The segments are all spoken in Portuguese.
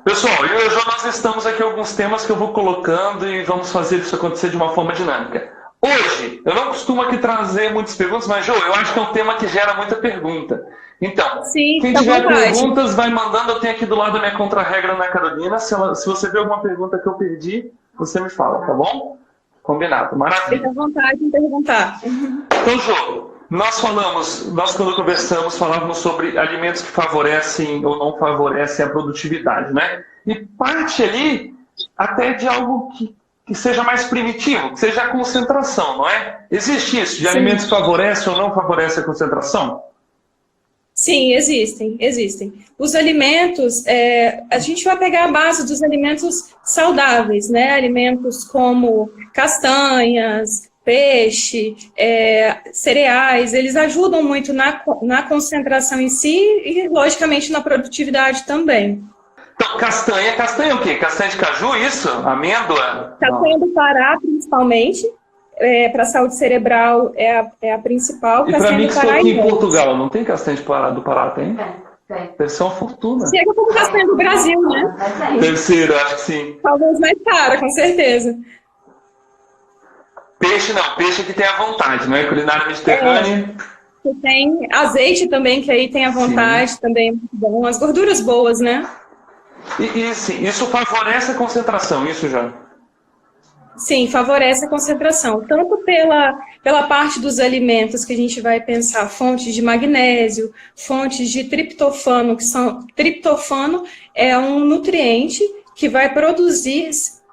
Pessoal, eu e o João, nós estamos aqui alguns temas que eu vou colocando e vamos fazer isso acontecer de uma forma dinâmica. Hoje, eu não costumo aqui trazer muitas perguntas, mas, João, eu acho que é um tema que gera muita pergunta. Então, Sim, quem fica à tiver vontade. perguntas, vai mandando. Eu tenho aqui do lado a minha contra-regra na Carolina. Se você vê alguma pergunta que eu perdi, você me fala, tá bom? Combinado, Fica maravilha. à vontade em perguntar. Então, Jô, nós quando conversamos, falávamos sobre alimentos que favorecem ou não favorecem a produtividade, né? E parte ali até de algo que seja mais primitivo, que seja a concentração, não é? Existe isso, de alimentos Sim, que favorecem ou não favorecem a concentração? sim, existem. Os alimentos, a gente vai pegar a base dos alimentos saudáveis, né? Alimentos como castanhas, peixe, cereais, eles ajudam muito na concentração em si e, logicamente, na produtividade também. Então, castanha é o quê? Castanha de caju, isso? Amêndoa? Castanha Não. do Pará, principalmente, para a saúde cerebral é a principal, E para castanha mim do que estou Pará aqui e em nozes. Portugal, não tem castanha do Pará, tem? Tem. Deve ser uma fortuna. Chega como castanha do Brasil, né? Mas tem. Terceiro, acho que sim. Talvez mais cara, com certeza. Peixe não, peixe que tem à vontade, não é? Culinária É, mediterrânea. você tem azeite também, que aí tem à Sim. vontade, também é muito bom. As gorduras boas, né? E sim, isso favorece a concentração, isso já. Sim, favorece a concentração, tanto pela parte dos alimentos que a gente vai pensar, fontes de magnésio, fontes de triptofano, triptofano é um nutriente que vai produzir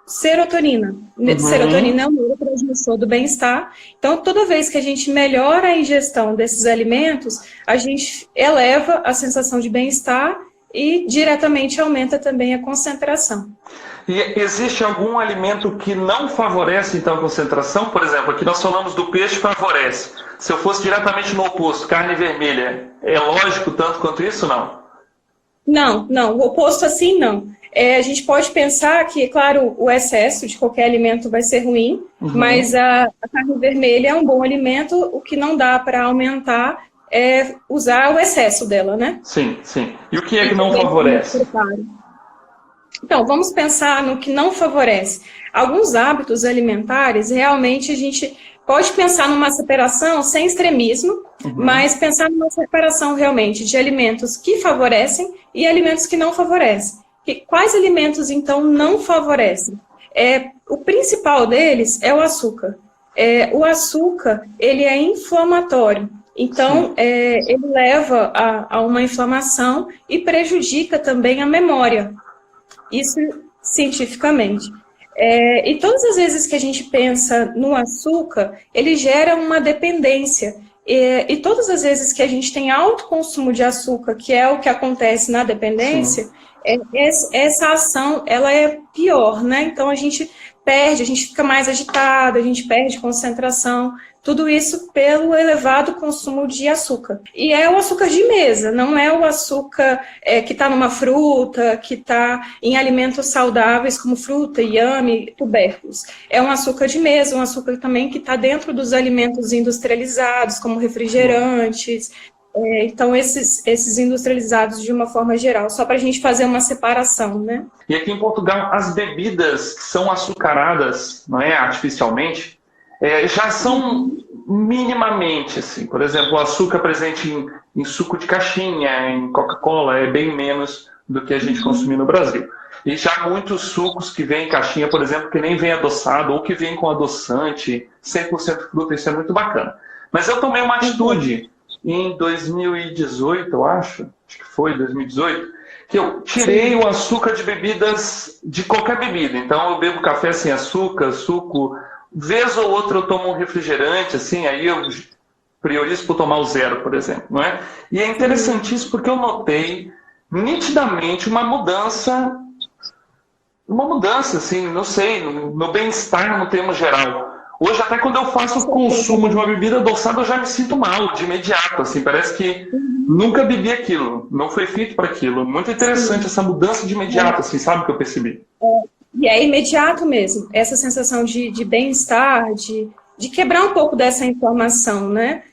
serotonina. Uhum. Serotonina é um neurotransmissor do bem-estar. Então, toda vez que a gente melhora a ingestão desses alimentos, a gente eleva a sensação de bem-estar e diretamente aumenta também a concentração. E existe algum alimento que não favorece, então, a concentração? Por exemplo, aqui nós falamos do peixe favorece. Se eu fosse diretamente no oposto, carne vermelha, é lógico tanto quanto isso, não? Não, o oposto assim não. A gente pode pensar que, claro, o excesso de qualquer alimento vai ser ruim, mas Uhum. a carne vermelha é um bom alimento, o que não dá para aumentar é usar o excesso dela, né? Sim, sim. E o que é E que não também como favorece? preparo. Então, vamos pensar no que não favorece. Alguns hábitos alimentares, realmente a gente pode pensar numa separação sem extremismo, Uhum. mas pensar numa separação realmente de alimentos que favorecem e alimentos que não favorecem. Quais alimentos, então, não favorecem? O principal deles é o açúcar. O açúcar, ele é inflamatório. Então, Sim. ele leva a uma inflamação e prejudica também a memória. Isso cientificamente. E todas as vezes que a gente pensa no açúcar, ele gera uma dependência. E todas as vezes que a gente tem alto consumo de açúcar, que é o que acontece na Sim. dependência, essa ação ela é pior, né? Então a gente perde, a gente fica mais agitado, a gente perde concentração, tudo isso pelo elevado consumo de açúcar. E é o açúcar de mesa, não é o açúcar que está numa fruta, que está em alimentos saudáveis como fruta, inhame, tubérculos. É um açúcar de mesa, um açúcar também que está dentro dos alimentos industrializados, como Sim. refrigerantes. Então, esses industrializados de uma forma geral, só para a gente fazer uma separação, né? E aqui em Portugal, as bebidas que são açucaradas, não é, artificialmente, já são minimamente assim. Por exemplo, o açúcar presente em suco de caixinha, em Coca-Cola, é bem menos do que a gente consumir no Brasil. E já muitos sucos que vêm em caixinha, por exemplo, que nem vem adoçado ou que vem com adoçante, 100% fruta, isso é muito bacana. Mas eu tomei uma Uhum. atitude em 2018, eu acho que foi 2018, que eu tirei Sim. o açúcar de bebidas, de qualquer bebida. Então eu bebo café sem açúcar, suco. Vez ou outra eu tomo um refrigerante, assim, aí eu priorizo por tomar o zero, por exemplo, não é? E é Sim. interessante isso porque eu notei nitidamente uma mudança, assim, não sei, no bem-estar no termo geral. Hoje, até quando eu Com faço o consumo de certeza. uma bebida adoçada, eu já me sinto mal, de imediato, assim, parece que Uhum. nunca bebi aquilo, não foi feito para aquilo. Muito interessante Sim. essa mudança de imediato, assim, sabe o que eu percebi? E é imediato mesmo, essa sensação de bem-estar, de quebrar um pouco dessa informação, né?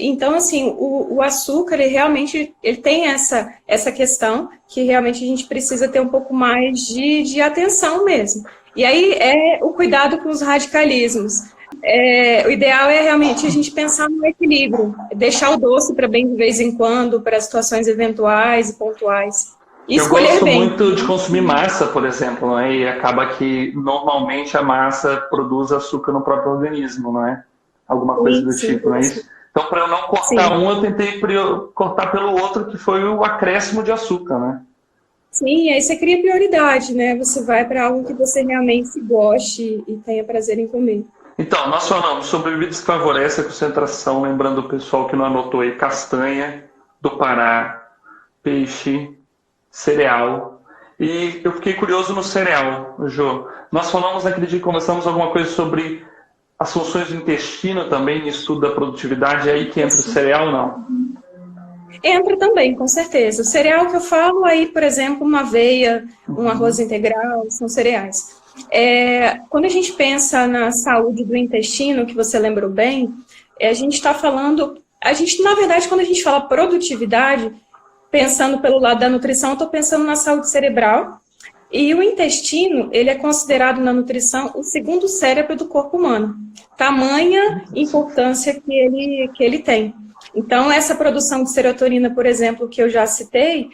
Então, assim, o açúcar, ele tem essa questão que realmente a gente precisa ter um pouco mais de atenção mesmo. E aí é o cuidado com os radicalismos. O ideal é realmente a gente pensar no equilíbrio, deixar o doce para bem de vez em quando, para situações eventuais e pontuais. E eu gosto bem. muito de consumir massa, por exemplo, não é? E acaba que normalmente a massa produz açúcar no próprio organismo, não é? Alguma coisa do tipo, não é isso? Então, para eu não cortar eu tentei cortar pelo outro, que foi o acréscimo de açúcar, né? Sim, aí você cria prioridade, né? Você vai para algo que você realmente goste e tenha prazer em comer. Então, nós falamos sobre bebidas que favorecem a concentração, lembrando o pessoal que não anotou aí, castanha do Pará, peixe, cereal. E eu fiquei curioso no cereal, Jô. Nós falamos naquele dia que conversamos alguma coisa sobre as funções do intestino também, no estudo da produtividade, é aí que entra o cereal, não? Entra também, com certeza. O cereal que eu falo aí, por exemplo, uma aveia, um arroz integral, são cereais. Quando a gente pensa na saúde do intestino, que você lembrou bem, a gente está falando... na verdade, quando a gente fala produtividade, pensando pelo lado da nutrição, eu estou pensando na saúde cerebral. E o intestino, ele é considerado na nutrição o segundo cérebro do corpo humano. Tamanha importância que ele tem. Então, essa produção de serotonina, por exemplo, que eu já citei,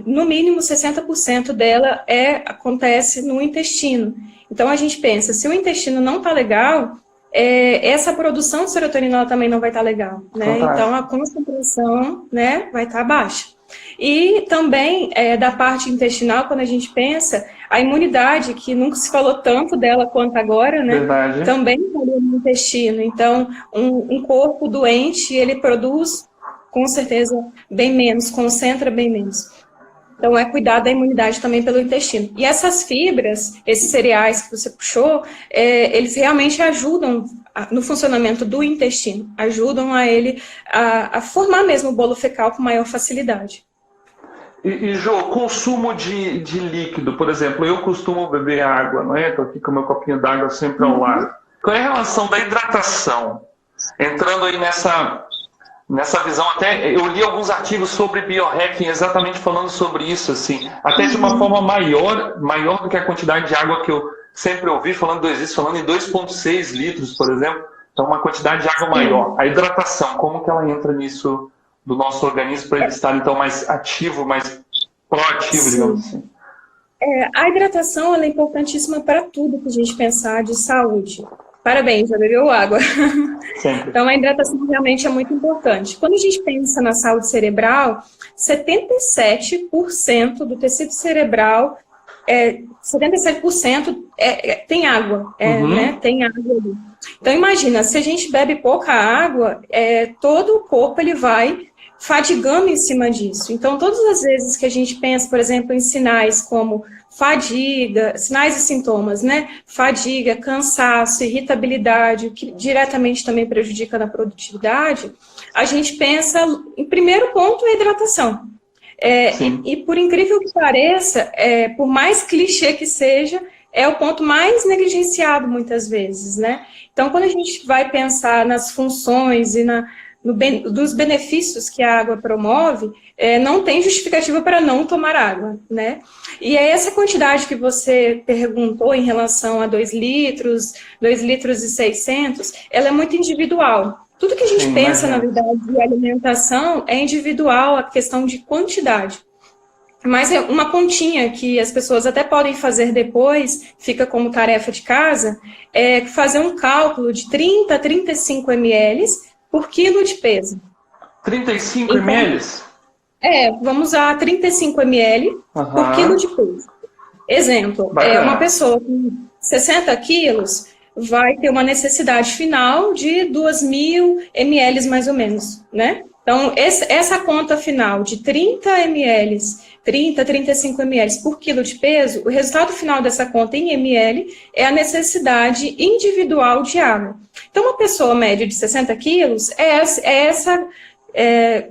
no mínimo 60% dela acontece no intestino. Então, a gente pensa, se o intestino não está legal, essa produção de serotonina ela também não vai estar legal, né? Então, a concentração, né, vai estar baixa. E também, da parte intestinal, quando a gente pensa, a imunidade, que nunca se falou tanto dela quanto agora, né? Verdade. Também está no intestino. Então, um corpo doente, ele produz, com certeza, bem menos, concentra bem menos. Então, cuidar da imunidade também pelo intestino. E essas fibras, esses cereais que você puxou, eles realmente ajudam no funcionamento do intestino, ajudam ele a formar mesmo o bolo fecal com maior facilidade. E Jô, consumo de líquido, por exemplo, eu costumo beber água, não é? Estou aqui com o meu copinho d'água sempre ao lado. Qual é a relação da hidratação? Entrando aí nessa visão, até eu li alguns artigos sobre biohacking exatamente falando sobre isso, assim, até de uma forma maior do que a quantidade de água que eu sempre ouvi, falando em 2,6 litros, por exemplo, então uma quantidade de água maior. A hidratação, como que ela entra nisso do nosso organismo para ele estar então mais ativo, mais proativo, digamos assim? A hidratação ela é importantíssima para tudo que a gente pensar de saúde. Parabéns, já bebeu água. Sempre. Então, a hidratação realmente é muito importante. Quando a gente pensa na saúde cerebral, 77% do tecido cerebral, 77% tem água, né? Tem água ali. Então, imagina, se a gente bebe pouca água, todo o corpo ele vai fadigando em cima disso. Então, todas as vezes que a gente pensa, por exemplo, em sinais como fadiga, sinais e sintomas, né? Fadiga, cansaço, irritabilidade, o que diretamente também prejudica na produtividade, a gente pensa, em primeiro ponto, a hidratação. E por incrível que pareça, por mais clichê que seja, é o ponto mais negligenciado muitas vezes, né? Então, quando a gente vai pensar nas funções e dos benefícios que a água promove, não tem justificativa para não tomar água, né? E essa quantidade que você perguntou em relação a 2 litros, 2 litros e 600, ela é muito individual. Tudo que a gente pensa, na verdade, de alimentação é individual, a questão de quantidade. Mas é uma continha que as pessoas até podem fazer depois, fica como tarefa de casa, fazer um cálculo de 30 a 35 ml por quilo de peso. 35 ml? Vamos usar 35 ml por quilo de peso. Exemplo, uma pessoa com 60 quilos vai ter uma necessidade final de 2.000 ml mais ou menos, né? Então, essa conta final de 30 ml, 30, 35 ml por quilo de peso, o resultado final dessa conta em ml é a necessidade individual de água. Então, uma pessoa média de 60 quilos é essa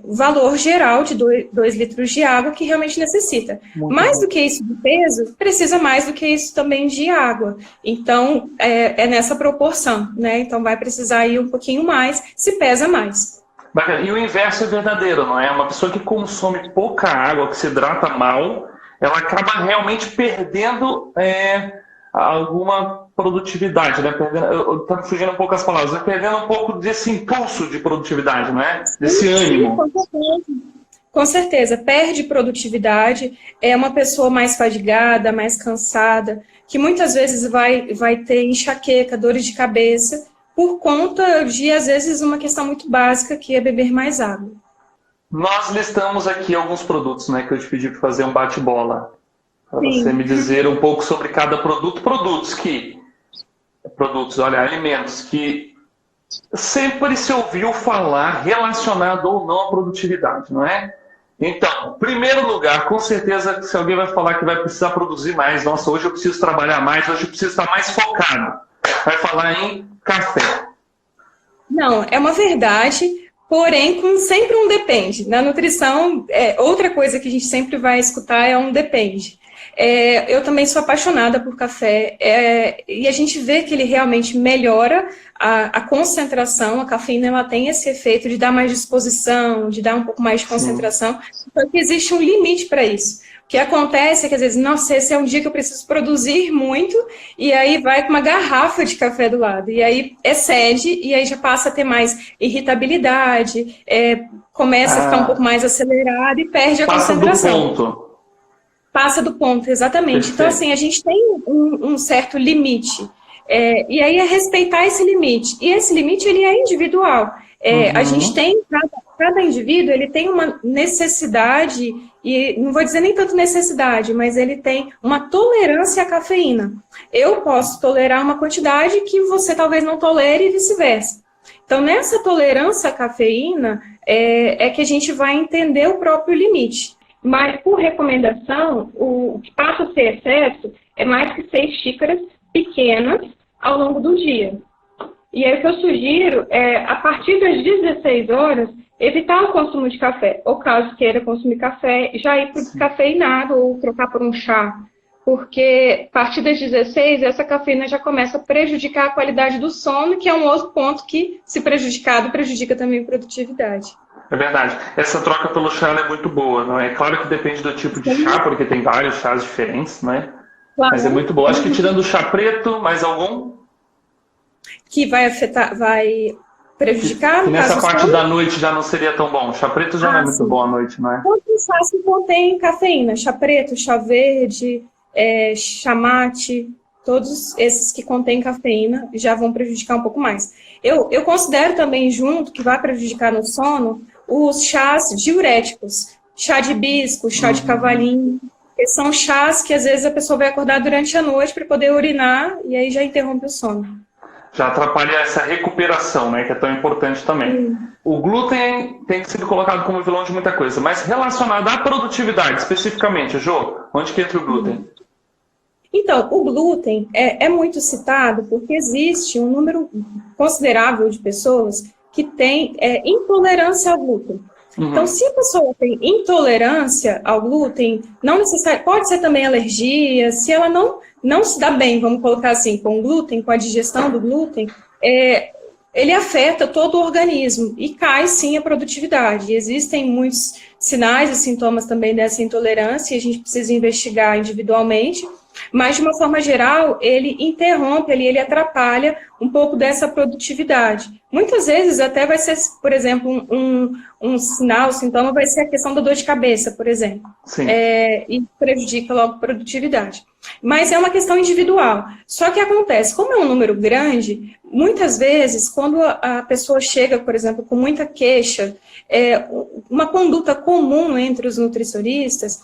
valor geral de 2 litros de água que realmente necessita. Mais do que isso de peso, precisa mais do que isso também de água. Então, é nessa proporção, né? Então, vai precisar ir um pouquinho mais, se pesa mais. Bacana. E o inverso é verdadeiro, não é? Uma pessoa que consome pouca água, que se hidrata mal, ela acaba realmente perdendo alguma produtividade, né? Estamos fugindo um pouco as palavras, né? Perdendo um pouco desse impulso de produtividade, não é? Desse ânimo. Com certeza, perde produtividade, é uma pessoa mais fadigada, mais cansada, que muitas vezes vai ter enxaqueca, dores de cabeça, por conta de, às vezes, uma questão muito básica, que é beber mais água. Nós listamos aqui alguns produtos, né, que eu te pedi para fazer um bate-bola. Para você me dizer um pouco sobre cada produto. Alimentos que sempre se ouviu falar relacionado ou não à produtividade, não é? Então, em primeiro lugar, com certeza, se alguém vai falar que vai precisar produzir mais, nossa, hoje eu preciso trabalhar mais, hoje eu preciso estar mais focado. Vai falar em café. Não, é uma verdade, porém, com sempre um depende. Na nutrição, outra coisa que a gente sempre vai escutar é um depende. Eu também sou apaixonada por café, e a gente vê que ele realmente melhora a concentração. A cafeína, ela tem esse efeito de dar mais disposição, de dar um pouco mais de concentração, só que existe um limite para isso. O que acontece é que, às vezes, nossa, esse é um dia que eu preciso produzir muito, e aí vai com uma garrafa de café do lado, e aí excede, e aí já passa a ter mais irritabilidade, começa a ficar um pouco mais acelerado e perde a concentração. Passa do ponto, exatamente. Perfeito. Então, assim, a gente tem um certo limite, e aí é respeitar esse limite, e esse limite, ele é individual. A gente tem, cada indivíduo, ele tem uma necessidade, e não vou dizer nem tanto necessidade, mas ele tem uma tolerância à cafeína. Eu posso tolerar uma quantidade que você talvez não tolere e vice-versa. Então, nessa tolerância à cafeína, que a gente vai entender o próprio limite. Mas, por recomendação, o que passa a ser excesso é mais que 6 xícaras pequenas ao longo do dia. E aí o que eu sugiro a partir das 16 horas, evitar o consumo de café. Ou caso queira consumir café, já ir para o descafeinado ou trocar por um chá. Porque a partir das 16, essa cafeína já começa a prejudicar a qualidade do sono, que é um outro ponto que, se prejudicado, prejudica também a produtividade. É verdade. Essa troca pelo chá é muito boa, não é? Claro que depende do tipo de chá, porque tem vários chás diferentes, não é? Claro. Mas é muito boa. Acho que tirando o chá preto, mais algum? Que vai prejudicar, que nessa parte da noite já não seria tão bom. Chá preto já não é muito bom à noite, não é? Todos chás que contém cafeína, chá preto, chá verde, chá mate, todos esses que contêm cafeína já vão prejudicar um pouco mais. Eu considero também junto, que vai prejudicar no sono, os chás diuréticos, chá de hibisco, chá de cavalinho, que são chás que às vezes a pessoa vai acordar durante a noite para poder urinar e aí já interrompe o sono. Já atrapalha essa recuperação, né, que é tão importante também. O glúten tem sido colocado como vilão de muita coisa, mas relacionado à produtividade, especificamente, Jô, onde que entra o glúten? Então, o glúten é muito citado porque existe um número considerável de pessoas que têm intolerância ao glúten. Então, se a pessoa tem intolerância ao glúten, não necessariamente, pode ser também alergia, se ela não se dá bem, vamos colocar assim, com o glúten, com a digestão do glúten, ele afeta todo o organismo e cai sim a produtividade. Existem muitos sinais e sintomas também dessa intolerância e a gente precisa investigar individualmente, mas de uma forma geral, ele interrompe, ele atrapalha um pouco dessa produtividade. Muitas vezes até vai ser, por exemplo, um sinal, sintoma vai ser a questão da dor de cabeça, por exemplo. Sim. E prejudica logo a produtividade. Mas é uma questão individual. Só que acontece, como é um número grande, muitas vezes, quando a pessoa chega, por exemplo, com muita queixa, uma conduta comum entre os nutricionistas,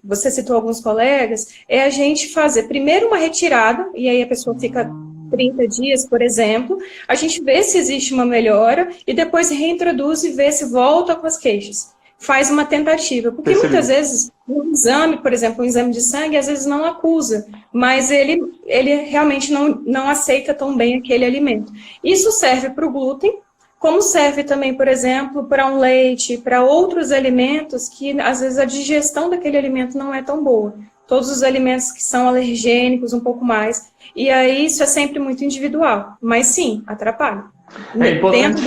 você citou alguns colegas, a gente fazer primeiro uma retirada, e aí a pessoa fica 30 dias, por exemplo, a gente vê se existe uma melhora, e depois reintroduz e vê se volta com as queixas. Faz uma tentativa, porque muitas vezes um exame, por exemplo, um exame de sangue, às vezes não acusa, mas ele realmente não aceita tão bem aquele alimento. Isso serve para o glúten, como serve também, por exemplo, para um leite, para outros alimentos que, às vezes, a digestão daquele alimento não é tão boa. Todos os alimentos que são alergênicos, um pouco mais. E aí, isso é sempre muito individual. Mas, sim, atrapalha. É importante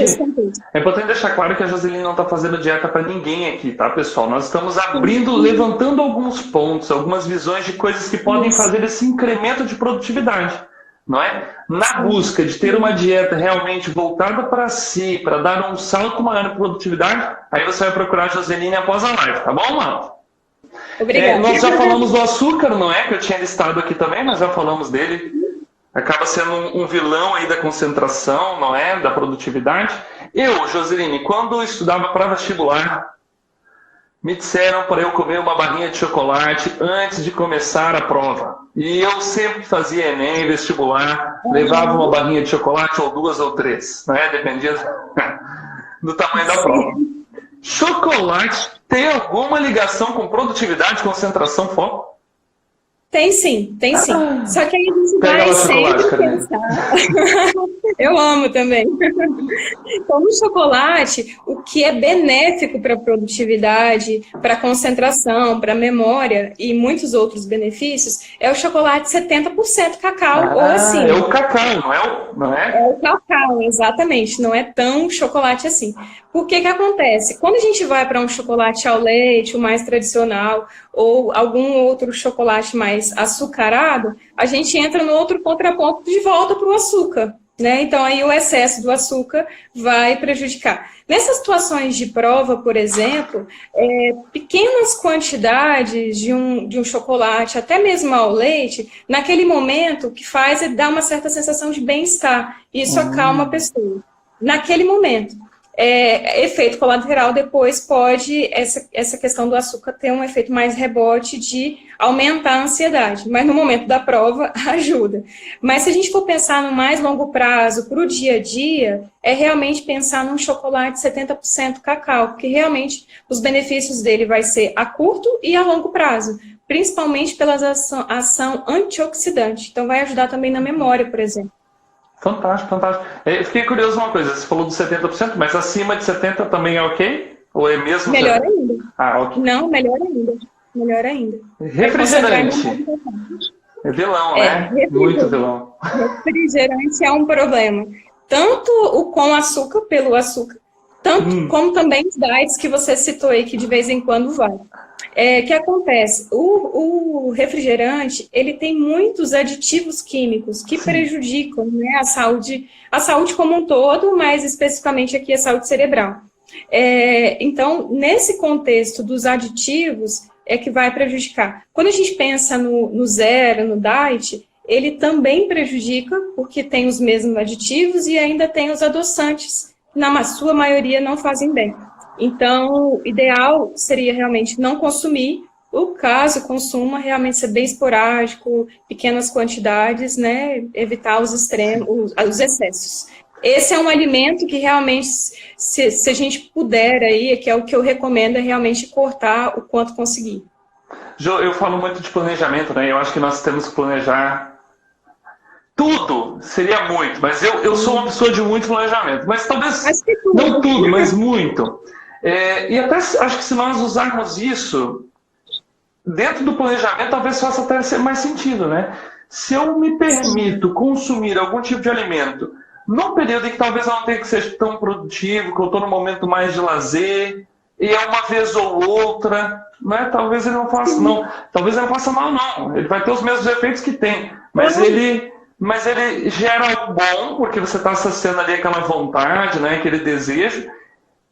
deixar claro que a Joseline não está fazendo dieta para ninguém aqui, tá, pessoal? Nós estamos abrindo, levantando alguns pontos, algumas visões de coisas que podem fazer esse incremento de produtividade, não é? Na busca de ter uma dieta realmente voltada para si, para dar um salto maior em produtividade, aí você vai procurar a Joseline após a live, tá bom, mano? Obrigada. Nós já falamos do açúcar, não é? Que eu tinha listado aqui também, mas já falamos dele. Acaba sendo um vilão aí da concentração, não é? Da produtividade. Eu, Joseline, quando estudava para vestibular, me disseram para eu comer uma barrinha de chocolate antes de começar a prova. E eu sempre fazia Enem, vestibular, levava uma barrinha de chocolate ou 2 ou 3, não é? Dependia do tamanho da prova. Chocolate tem alguma ligação com produtividade, concentração, foco? Tem sim, tem sim. Só que aí a gente vai sempre pensar. Eu amo também. Como chocolate, o que é benéfico para a produtividade, para a concentração, para a memória e muitos outros benefícios, é o chocolate 70% cacau ou assim. É o cacau, não é? É o cacau, exatamente. Não é tão chocolate assim. Por que que acontece? Quando a gente vai para um chocolate ao leite, o mais tradicional, ou algum outro chocolate mais açucarado, a gente entra no outro contraponto de volta para o açúcar, né? Então, aí o excesso do açúcar vai prejudicar. Nessas situações de prova, por exemplo, pequenas quantidades de um chocolate, até mesmo ao leite, naquele momento, o que faz é dar uma certa sensação de bem-estar. Isso acalma a pessoa. Naquele momento. Efeito colateral depois pode, essa questão do açúcar ter um efeito mais rebote de aumentar a ansiedade, mas no momento da prova ajuda. Mas se a gente for pensar no mais longo prazo, para o dia a dia, é realmente pensar num chocolate 70% cacau, porque realmente os benefícios dele vai ser a curto e a longo prazo, principalmente pela ação antioxidante, então vai ajudar também na memória, por exemplo. Fantástico, fantástico. Eu fiquei curioso uma coisa, você falou dos 70%, mas acima de 70% também é ok? Ou é mesmo? Melhor ainda. Ok. Não, melhor ainda. Melhor ainda. Refrigerante. É vilão, né? Muito vilão. Refrigerante é um problema. Tanto o com açúcar, pelo açúcar, tanto como também os diets que você citou aí, que de vez em quando vai. O que acontece? O refrigerante, ele tem muitos aditivos químicos que prejudicam, né, a saúde como um todo, mas especificamente aqui a saúde cerebral. Então, nesse contexto dos aditivos, é que vai prejudicar. Quando a gente pensa no zero, no diet, ele também prejudica, porque tem os mesmos aditivos e ainda tem os adoçantes, que na sua maioria não fazem bem. Então, o ideal seria realmente não consumir, o caso consuma realmente ser bem esporádico, pequenas quantidades, né, evitar os extremos, os excessos. Esse é um alimento que realmente, se a gente puder aí, que é o que eu recomendo, é realmente cortar o quanto conseguir. Jo, eu falo muito de planejamento, né, eu acho que nós temos que planejar tudo, seria muito, mas eu sou uma pessoa de muito planejamento, mas talvez não tudo, mas muito. E até acho que se nós usarmos isso dentro do planejamento, talvez faça até ser mais sentido, né? Se eu me permito consumir algum tipo de alimento num período em que talvez eu não tenha que ser tão produtivo, que eu estou num momento mais de lazer, e é uma vez ou outra, né? Talvez ele não faça, talvez ele não faça mal, não. Ele vai ter os mesmos efeitos que tem, mas ele gera algo bom, porque você está saciando ali aquela vontade, né? Aquele desejo.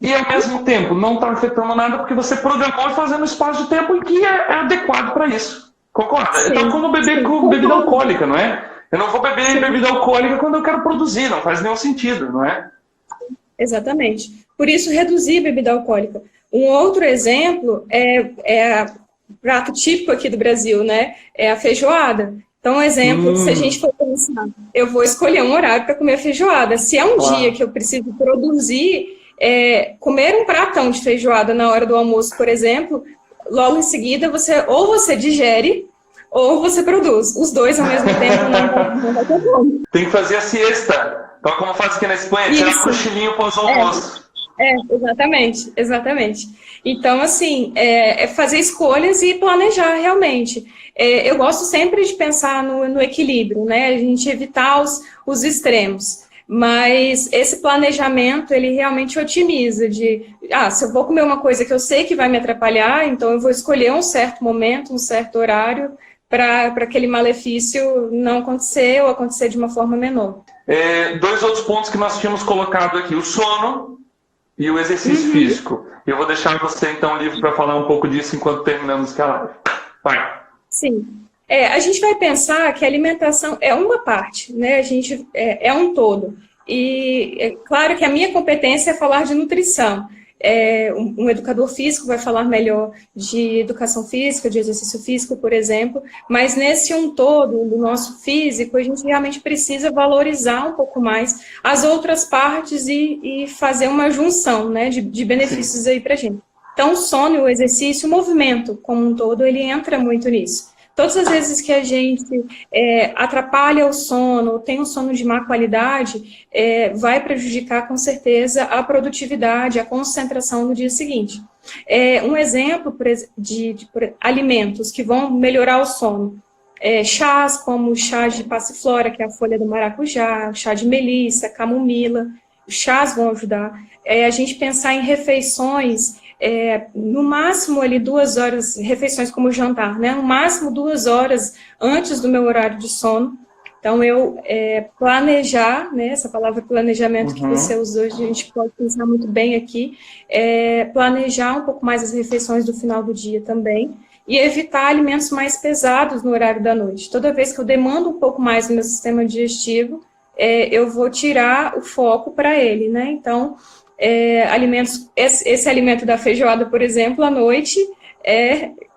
E, ao mesmo tempo, não está afetando nada porque você programou fazendo um espaço de tempo em que é adequado para isso. Concorda? Sim, então, como beber com bebida alcoólica, não é? Eu não vou beber bebida alcoólica quando eu quero produzir, não faz nenhum sentido, não é? Exatamente. Por isso, reduzir a bebida alcoólica. Um outro exemplo é o prato típico aqui do Brasil, né? É a feijoada. Então, um exemplo, se a gente for pensar, eu vou escolher um horário para comer a feijoada. Se é um dia que eu preciso produzir... comer um pratão de feijoada na hora do almoço, por exemplo, logo em seguida você digere ou você produz. Os dois ao mesmo tempo não vai ter como. Tem que fazer a siesta. Então, como faz aqui na Espanha, tirar cochilinho pós-almoço. Exatamente, exatamente. Então, assim, é fazer escolhas e planejar realmente. Eu gosto sempre de pensar no equilíbrio, né? A gente evitar os extremos. Mas esse planejamento, ele realmente otimiza se eu vou comer uma coisa que eu sei que vai me atrapalhar, então eu vou escolher um certo momento, um certo horário, para aquele malefício não acontecer ou acontecer de uma forma menor. 2 outros pontos que nós tínhamos colocado aqui, o sono e o exercício físico. Eu vou deixar você, então, livre para falar um pouco disso enquanto terminamos a live. Vai. Sim. A gente vai pensar que a alimentação é uma parte, né? A gente é um todo. E é claro que a minha competência é falar de nutrição. Um educador físico vai falar melhor de educação física, de exercício físico, por exemplo, mas nesse um todo do nosso físico, a gente realmente precisa valorizar um pouco mais as outras partes e fazer uma junção, né, de benefícios aí pra gente. Então, o sono, o exercício, o movimento como um todo, ele entra muito nisso. Todas as vezes que a gente atrapalha o sono, tem um sono de má qualidade, vai prejudicar com certeza a produtividade, a concentração no dia seguinte. Um exemplo de alimentos que vão melhorar o sono, chás como o chá de passiflora, que é a folha do maracujá, chá de melissa, camomila, os chás vão ajudar. A gente pensar em refeições no máximo ali 2 horas, refeições como jantar, né? No máximo 2 horas antes do meu horário de sono. Então, eu planejar, né? Essa palavra planejamento que você usou, a gente pode pensar muito bem aqui, planejar um pouco mais as refeições do final do dia também, e evitar alimentos mais pesados no horário da noite. Toda vez que eu demando um pouco mais do meu sistema digestivo, eu vou tirar o foco para ele, né? Então, alimentos, esse alimento da feijoada, por exemplo, à noite,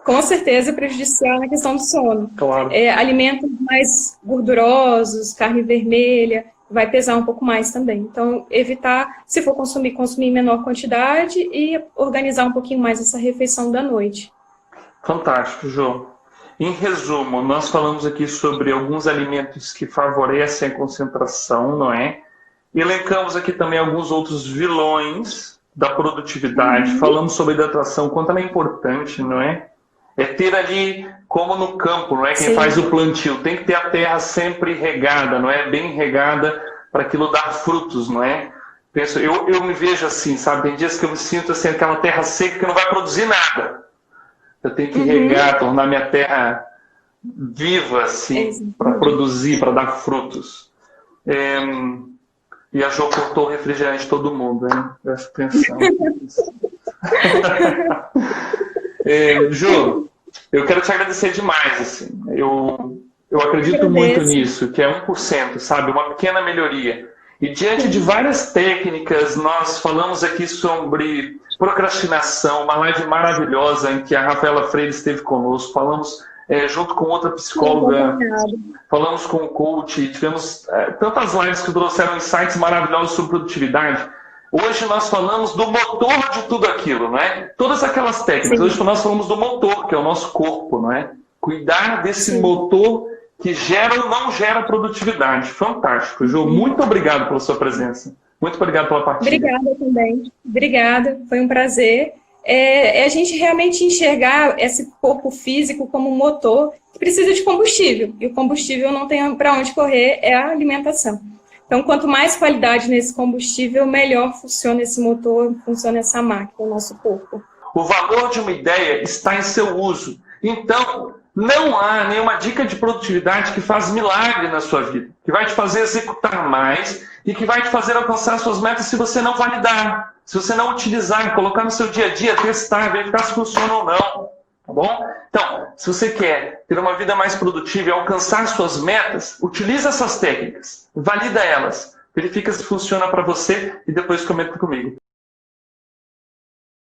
com certeza prejudicial na questão do sono. Claro. Alimentos mais gordurosos, carne vermelha, vai pesar um pouco mais também. Então, evitar, se for consumir em menor quantidade e organizar um pouquinho mais essa refeição da noite. Fantástico, Jô. Em resumo, nós falamos aqui sobre alguns alimentos que favorecem a concentração, não é? Elencamos aqui também alguns outros vilões da produtividade. Falamos sobre hidratação, quanto ela é importante, não é? Ter ali, como no campo, não é? Quem faz o plantio, tem que ter a terra sempre regada, não é? Bem regada para aquilo dar frutos, não é? Eu me vejo assim, sabe? Tem dias que eu me sinto assim, aquela terra seca que não vai produzir nada. Eu tenho que regar, tornar minha terra viva, assim, para produzir, para dar frutos. E a Jo cortou o refrigerante de todo mundo, hein? Presta atenção. Jo, eu quero te agradecer demais, assim. Eu acredito muito nisso, que é 1%, sabe? Uma pequena melhoria. E diante de várias técnicas, nós falamos aqui sobre procrastinação, uma live maravilhosa em que a Rafaela Freire esteve conosco, falamos junto com outra psicóloga, falamos com o coach, tivemos tantas lives que trouxeram insights maravilhosos sobre produtividade. Hoje nós falamos do motor de tudo aquilo, não é? Todas aquelas técnicas. Hoje nós falamos do motor, que é o nosso corpo, não é? Cuidar desse motor que gera ou não gera produtividade. Fantástico, Jô. Muito obrigado pela sua presença. Muito obrigado pela partilha. Obrigada também. Obrigada, foi um prazer. A gente realmente enxergar esse corpo físico como um motor que precisa de combustível. E o combustível não tem para onde correr, é a alimentação. Então, quanto mais qualidade nesse combustível, melhor funciona esse motor, funciona essa máquina, o nosso corpo. O valor de uma ideia está em seu uso. Então, não há nenhuma dica de produtividade que faz milagre na sua vida, que vai te fazer executar mais e que vai te fazer alcançar suas metas se você não validar, se você não utilizar, colocar no seu dia a dia, testar, verificar se funciona ou não. Tá bom? Então, se você quer ter uma vida mais produtiva e alcançar suas metas, utilize essas técnicas, valida elas, verifica se funciona para você e depois comenta comigo.